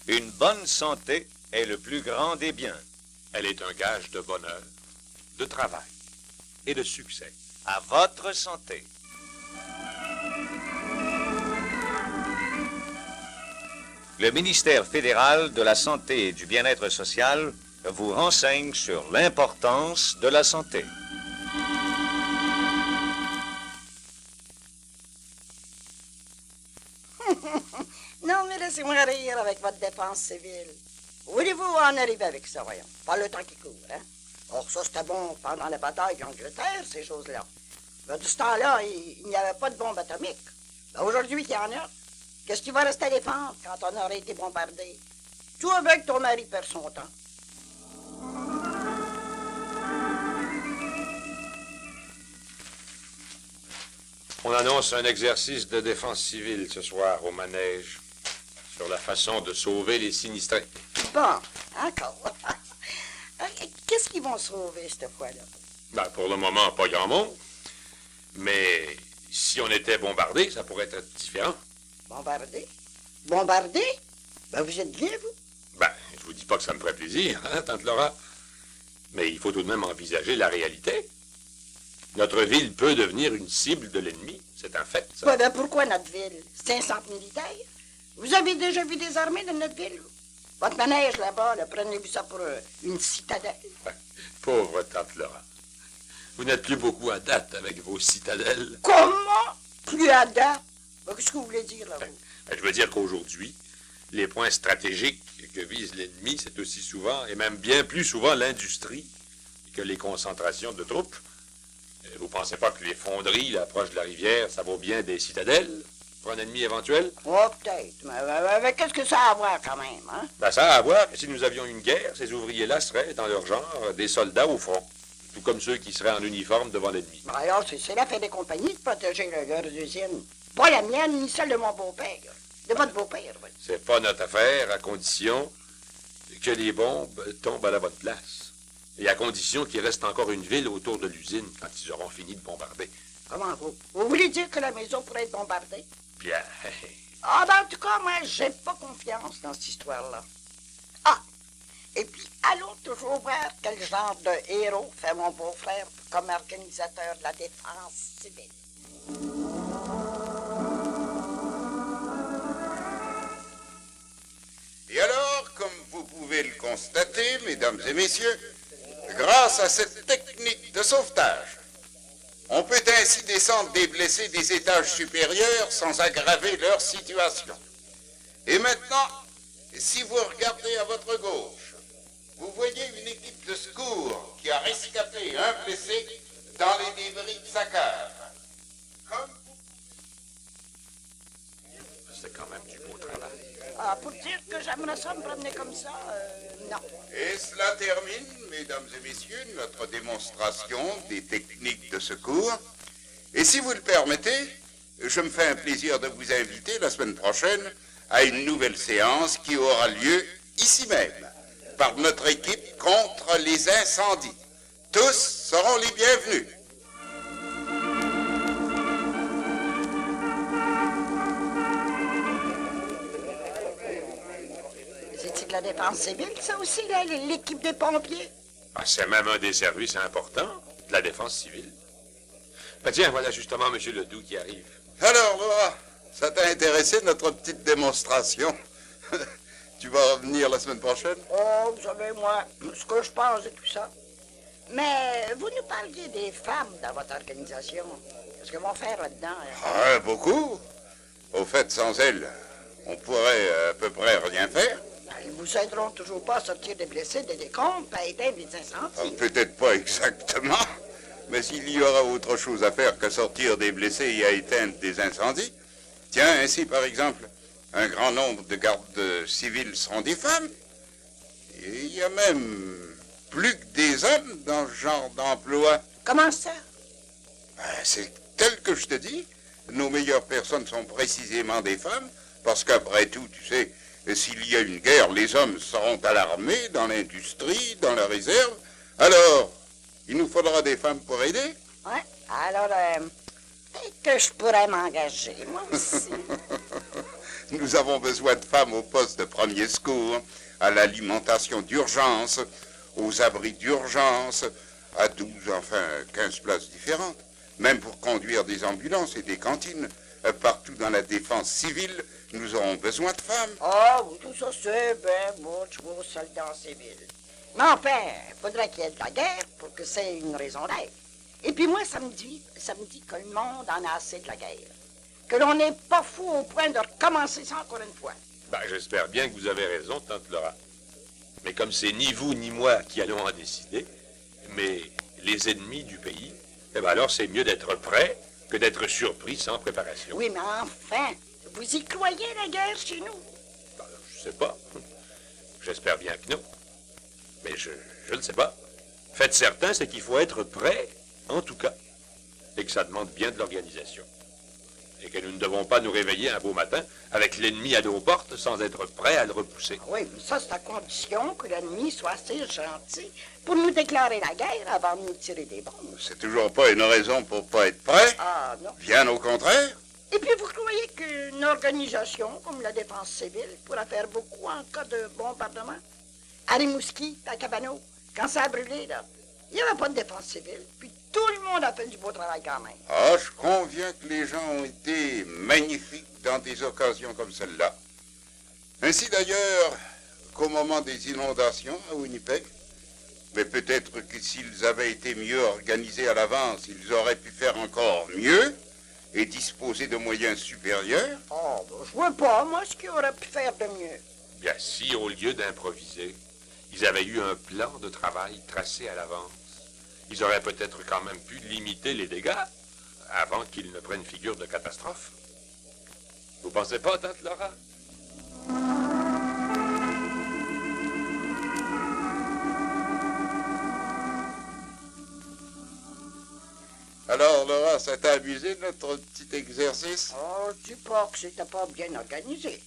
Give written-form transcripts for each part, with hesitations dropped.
Une bonne santé est le plus grand des biens. Elle est un gage de bonheur, de travail et de succès. À votre santé. Le ministère fédéral de la Santé et du Bien-être social vous renseigne sur l'importance de la santé. Non, mais laissez-moi rire avec votre défense civile. Voulez-vous en arriver avec ça, voyons? Pas le temps qui court, hein? Or, ça, c'était bon pendant la bataille d'Angleterre, ces choses-là. Mais de ce temps-là, il n'y avait pas de bombe atomique. Ben, aujourd'hui, il y en a. Qu'est-ce qui va rester à défendre quand on aurait été bombardé? Tout avec ton mari perd son temps. On annonce un exercice de défense civile ce soir au manège sur la façon de sauver les sinistrés. Bon, encore. Qu'est-ce qu'ils vont sauver cette fois-là? Ben, pour le moment, pas grand monde. Mais si on était bombardé, ça pourrait être différent. Bombardé? Bombardé? Ben, vous êtes bien, vous? Ben, je vous dis pas que ça me ferait plaisir, hein, tante Laura. Mais il faut tout de même envisager la réalité. Notre ville peut devenir une cible de l'ennemi. C'est un fait, ça. Ouais, ben pourquoi notre ville? C'est un centre militaire? Vous avez déjà vu des armées dans notre ville? Votre manège là-bas, là, prenez-vous ça pour une citadelle? Pauvre tante Laura. Vous n'êtes plus beaucoup à date avec vos citadelles. Comment? Plus à date? Ben, qu'est-ce que vous voulez dire, là, vous? Je veux dire qu'aujourd'hui, les points stratégiques que vise l'ennemi, c'est aussi souvent, et même bien plus souvent, l'industrie que les concentrations de troupes. Vous pensez pas que les fonderies, là, proche de la rivière, ça vaut bien des citadelles pour un ennemi éventuel? Oh, peut-être. Mais qu'est-ce que ça a à voir, quand même, hein? Ben, ça a à voir que si nous avions une guerre, ces ouvriers-là seraient, dans leur genre, des soldats au front. Tout comme ceux qui seraient en uniforme devant l'ennemi. Ben alors, c'est l'affaire des compagnies de protéger leurs usines. Pas la mienne, ni celle de mon beau-père. De votre beau-père, oui. C'est pas notre affaire, à condition que les bombes tombent à la bonne place. Et à condition qu'il reste encore une ville autour de l'usine quand ils auront fini de bombarder. Comment vous? Vous voulez dire que la maison pourrait être bombardée? Bien. Ah, ben, en tout cas, moi, j'ai pas confiance dans cette histoire-là. Ah! Et puis, allons toujours voir quel genre de héros fait mon beau-frère comme organisateur de la défense civile. Et alors, comme vous pouvez le constater, mesdames et messieurs, grâce à cette technique de sauvetage, on peut ainsi descendre des blessés des étages supérieurs sans aggraver leur situation. Et maintenant, si vous regardez à votre gauche, vous voyez une équipe de secours qui a rescapé un blessé dans les débris de sa cave. Comme vous... C'est quand même du beau travail. Ah, pour dire que j'aimerais ça me promener comme ça, non. Et cela termine, mesdames et messieurs, notre démonstration des techniques de secours. Et si vous le permettez, je me fais un plaisir de vous inviter la semaine prochaine à une nouvelle séance qui aura lieu ici même, par notre équipe contre les incendies. Tous seront les bienvenus. C'est de la défense civile, ça aussi, là, l'équipe des pompiers? Ah, c'est même un des services importants de la défense civile. Ben tiens, voilà justement M. Ledoux qui arrive. Alors, Laura, ça t'a intéressé notre petite démonstration? Tu vas revenir la semaine prochaine? Oh, vous savez, moi, ce que je pense de tout ça. Mais vous nous parliez des femmes dans votre organisation. Qu'est-ce qu'elles vont faire là-dedans? Hein? Ah, beaucoup. Au fait, sans elles, on pourrait à peu près rien faire. Ils vous aideront toujours pas à sortir des blessés, des décombres, à éteindre les Ah, incendies. peut-être pas exactement, mais s'il y aura autre chose à faire que sortir des blessés et à éteindre des incendies. Tiens, ainsi par exemple, un grand nombre de gardes civils seront des femmes. Et il y a même plus que des hommes dans ce genre d'emploi. Comment ça? Ben, c'est tel que je te dis. Nos meilleures personnes sont précisément des femmes, parce qu'après tout, tu sais, s'il y a une guerre, les hommes seront à l'armée, dans l'industrie, dans la réserve. Alors, il nous faudra des femmes pour aider. Ouais. Alors, peut-être que je pourrais m'engager, moi aussi. Nous avons besoin de femmes au poste de premier secours, à l'alimentation d'urgence, aux abris d'urgence, à 12, enfin 15 places différentes, même pour conduire des ambulances et des cantines. Partout dans la défense civile, nous aurons besoin de femmes. Ah, oui, tout ça, c'est bien beau, tu vois, soldats civils. Mais enfin, il faudrait qu'il y ait de la guerre pour que c'est une raison d'être. Et puis moi, ça me dit que le monde en a assez de la guerre. Que l'on n'est pas fou au point de recommencer ça encore une fois. Ben, j'espère bien que vous avez raison, tante Laura. Mais comme c'est ni vous ni moi qui allons en décider, mais les ennemis du pays, eh ben alors c'est mieux d'être prêt que d'être surpris sans préparation. Oui, mais enfin, vous y croyez, la guerre chez nous? Ben, je sais pas. J'espère bien que non. Mais je ne sais pas. Faites certain, c'est qu'il faut être prêt, en tout cas, et que ça demande bien de l'organisation. Et que nous ne devons pas nous réveiller un beau matin avec l'ennemi à nos portes sans être prêts à le repousser. Ah oui, mais ça, c'est à condition que l'ennemi soit assez gentil pour nous déclarer la guerre avant de nous tirer des bombes. C'est toujours pas une raison pour pas être prêt. Ah, non. Bien au contraire. Et puis, vous croyez qu'une organisation comme la défense civile pourra faire beaucoup en cas de bombardement? À Rimouski, à Cabano, quand ça a brûlé, là, il n'y avait pas de défense civile. Puis tout le monde a fait du beau travail quand même. Ah, je conviens que les gens ont été magnifiques dans des occasions comme celle-là. Ainsi d'ailleurs qu'au moment des inondations à Winnipeg. Mais peut-être que s'ils avaient été mieux organisés à l'avance, ils auraient pu faire encore mieux et disposer de moyens supérieurs. Oh, ben, je vois pas, moi, ce qu'ils auraient pu faire de mieux. Bien, si au lieu d'improviser, ils avaient eu un plan de travail tracé à l'avance, ils auraient peut-être quand même pu limiter les dégâts avant qu'ils ne prennent figure de catastrophe. Vous pensez pas, tante Laura? Alors, Laura, ça t'a amusé, notre petit exercice? Oh, je dis pas que c'était pas bien organisé.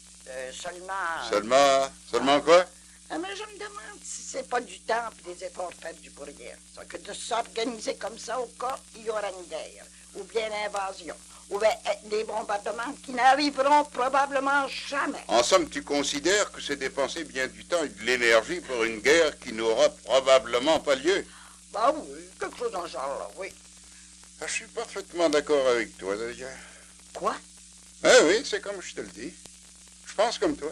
Seulement... Seulement quoi? Ah, mais je me demande si c'est pas du temps et des efforts faits du pour rien. Ça, que de s'organiser comme ça au cas il y aura une guerre, ou bien l'invasion, ou bien des bombardements qui n'arriveront probablement jamais. En somme, tu considères que c'est dépenser bien du temps et de l'énergie pour une guerre qui n'aura probablement pas lieu? Bah oui, quelque chose dans ce genre-là, oui. Ah, je suis parfaitement d'accord avec toi, d'ailleurs. Quoi? Ah oui, c'est comme je te le dis. Je pense comme toi.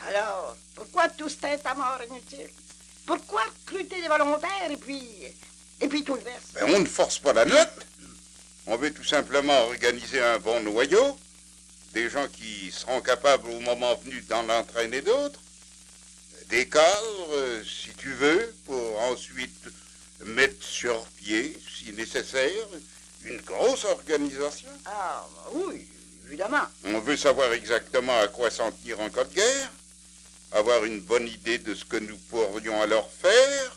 Alors, pourquoi tout cet état-mort inutile? Pourquoi recruter des volontaires et puis tout le reste? Ben, on ne force pas la note. On veut tout simplement organiser un bon noyau, des gens qui seront capables au moment venu d'en entraîner d'autres, des cadres, si tu veux, pour ensuite mettre sur pied, si nécessaire, une grosse organisation. Ah, oui, évidemment. On veut savoir exactement à quoi s'en tenir en cas de guerre, avoir une bonne idée de ce que nous pourrions alors faire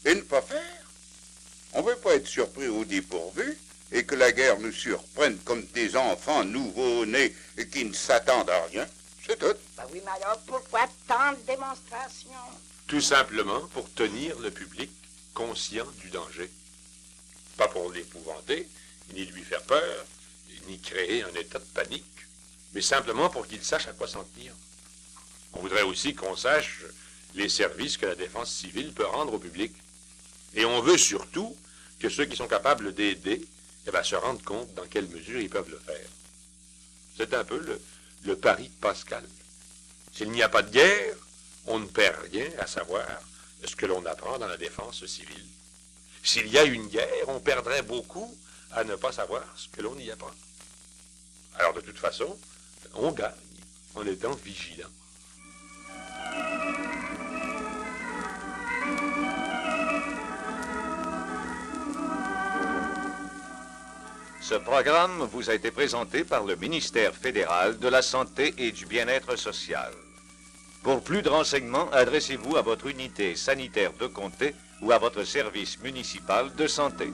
et ne pas faire. On ne veut pas être surpris au dépourvu et que la guerre nous surprenne comme des enfants nouveau-nés et qui ne s'attendent à rien. C'est tout. Ben oui, mais alors pourquoi tant de démonstrations? Tout simplement pour tenir le public conscient du danger. Pas pour l'épouvanter, ni lui faire peur, ni créer un état de panique, mais simplement pour qu'il sache à quoi s'en tenir. On voudrait aussi qu'on sache les services que la défense civile peut rendre au public. Et on veut surtout que ceux qui sont capables d'aider se rendent compte dans quelle mesure ils peuvent le faire. C'est un peu le pari de Pascal. S'il n'y a pas de guerre, on ne perd rien à savoir ce que l'on apprend dans la défense civile. S'il y a une guerre, on perdrait beaucoup à ne pas savoir ce que l'on y apprend. Alors de toute façon, on gagne en étant vigilant. Ce programme vous a été présenté par le ministère fédéral de la Santé et du Bien-être social. Pour plus de renseignements, adressez-vous à votre unité sanitaire de comté ou à votre service municipal de santé.